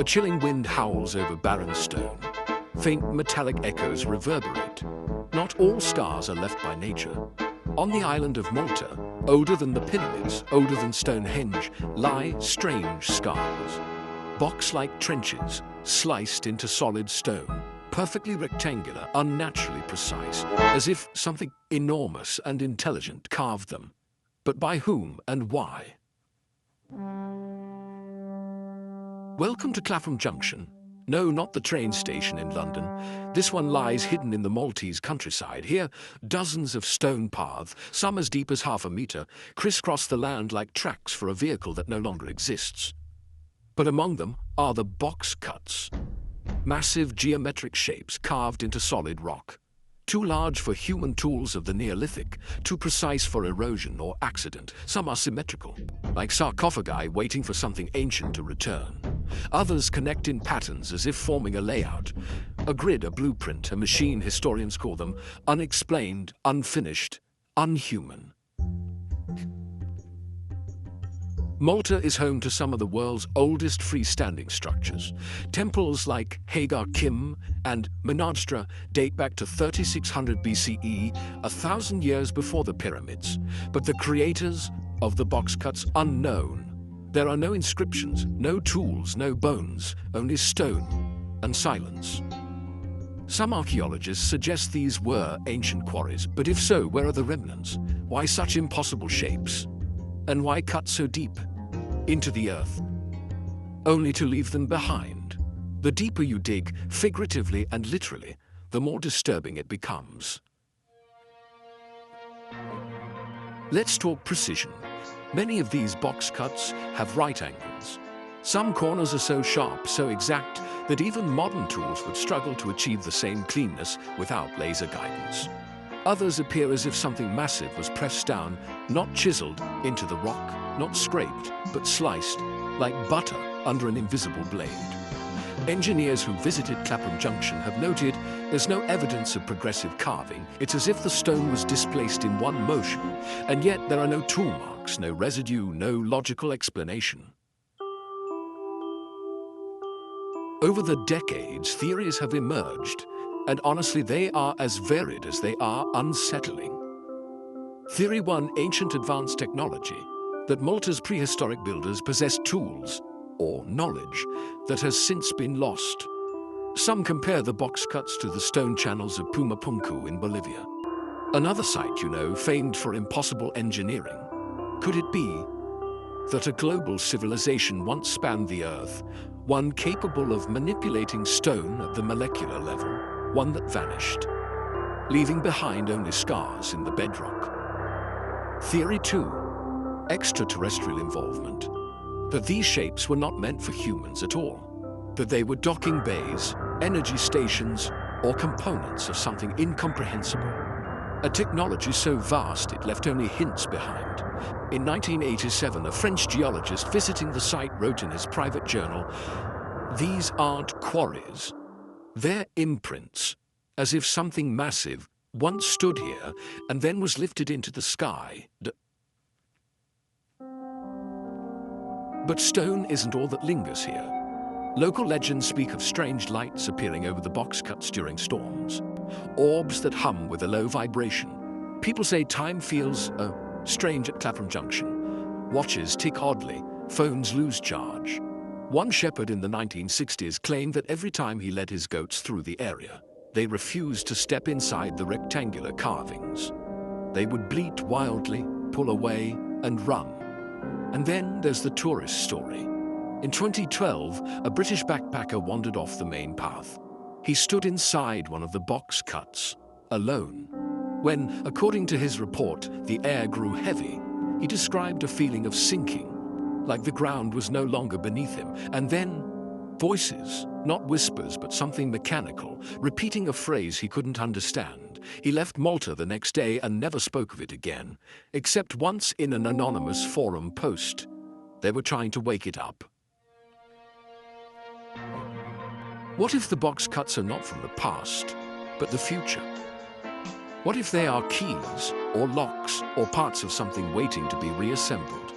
A chilling wind howls over barren stone. Faint metallic echoes reverberate. Not all stars are left by nature. On the island of Malta, older than the pyramids, older than Stonehenge, lie strange scars. Box-like trenches, sliced into solid stone, perfectly rectangular, unnaturally precise, as if something enormous and intelligent carved them. But by whom and why? Welcome to Clapham Junction. No, not the train station in London. This one lies hidden in the Maltese countryside. Here, dozens of stone paths, some as deep as half a metre, crisscross the land like tracks for a vehicle that no longer exists. But among them are the box cuts. Massive geometric shapes carved into solid rock. Too large for human tools of the Neolithic, too precise for erosion or accident. Some are symmetrical, like sarcophagi waiting for something ancient to return. Others connect in patterns as if forming a layout. A grid, a blueprint, a machine. Historians call them unexplained, unfinished, unhuman. Malta is home to some of the world's oldest freestanding structures. Temples like Hagar Kim and Menastra date back to 3600 BCE, 1,000 years before the pyramids. But the creators of the box cuts unknown. There are no inscriptions, no tools, no bones, only stone and silence. Some archaeologists suggest these were ancient quarries, but if so, where are the remnants? Why such impossible shapes? And why cut so deep into the earth, only to leave them behind? The deeper you dig, figuratively and literally, the more disturbing it becomes. Let's talk precision. Many of these box cuts have right angles. Some corners are so sharp, so exact, that even modern tools would struggle to achieve the same cleanness without laser guidance. Others appear as if something massive was pressed down, not chiseled into the rock, not scraped, but sliced, like butter under an invisible blade. Engineers who visited Clapham Junction have noted there's no evidence of progressive carving. It's as if the stone was displaced in one motion, and yet there are no tool marks, no residue, no logical explanation. Over the decades, theories have emerged, and honestly, they are as varied as they are unsettling. Theory 1, ancient advanced technology, that Malta's prehistoric builders possessed tools or knowledge that has since been lost. Some compare the box cuts to the stone channels of Pumapunku in Bolivia. Another site, famed for impossible engineering. Could it be that a global civilization once spanned the earth, one capable of manipulating stone at the molecular level, one that vanished, leaving behind only scars in the bedrock? Theory 2, extraterrestrial involvement. That these shapes were not meant for humans at all. That they were docking bays, energy stations, or components of something incomprehensible. A technology so vast it left only hints behind. In 1987, a French geologist visiting the site wrote in his private journal, "These aren't quarries. They're imprints, as if something massive once stood here and then was lifted into the sky." But stone isn't all that lingers here. Local legends speak of strange lights appearing over the box cuts during storms, orbs that hum with a low vibration. People say time feels strange at Clapham Junction. Watches tick oddly, phones lose charge. One shepherd in the 1960s claimed that every time he led his goats through the area, they refused to step inside the rectangular carvings. They would bleat wildly, pull away, and run. And then there's the tourist story. In 2012, a British backpacker wandered off the main path. He stood inside one of the box cuts, alone. When, according to his report, the air grew heavy, he described a feeling of sinking, like the ground was no longer beneath him. And then, voices, not whispers, but something mechanical, repeating a phrase he couldn't understand. He left Malta the next day and never spoke of it again, except once in an anonymous forum post. They were trying to wake it up. What if the box cuts are not from the past, but the future? What if they are keys, or locks, or parts of something waiting to be reassembled?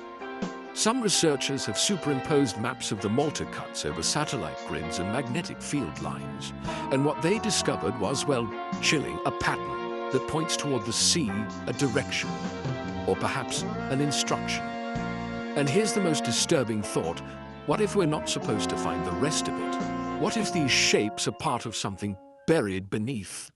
Some researchers have superimposed maps of the Malta cuts over satellite grids and magnetic field lines, and what they discovered was, well, chilling, a pattern that points toward the sea, a direction, or perhaps an instruction. And here's the most disturbing thought: what if we're not supposed to find the rest of it? What if these shapes are part of something buried beneath?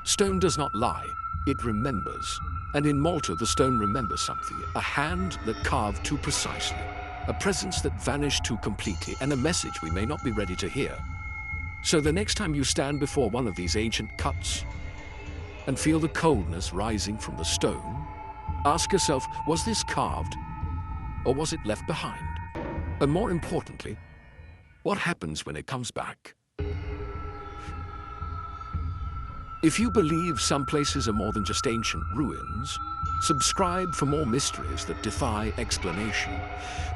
Stone does not lie, it remembers. And in Malta, the stone remembers something: a hand that carved too precisely, a presence that vanished too completely, and a message we may not be ready to hear. So the next time you stand before one of these ancient cuts and feel the coldness rising from the stone, ask yourself, was this carved or was it left behind? And more importantly, what happens when it comes back? If you believe some places are more than just ancient ruins, subscribe for more mysteries that defy explanation,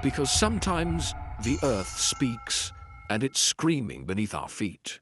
because sometimes the earth speaks and it's screaming beneath our feet.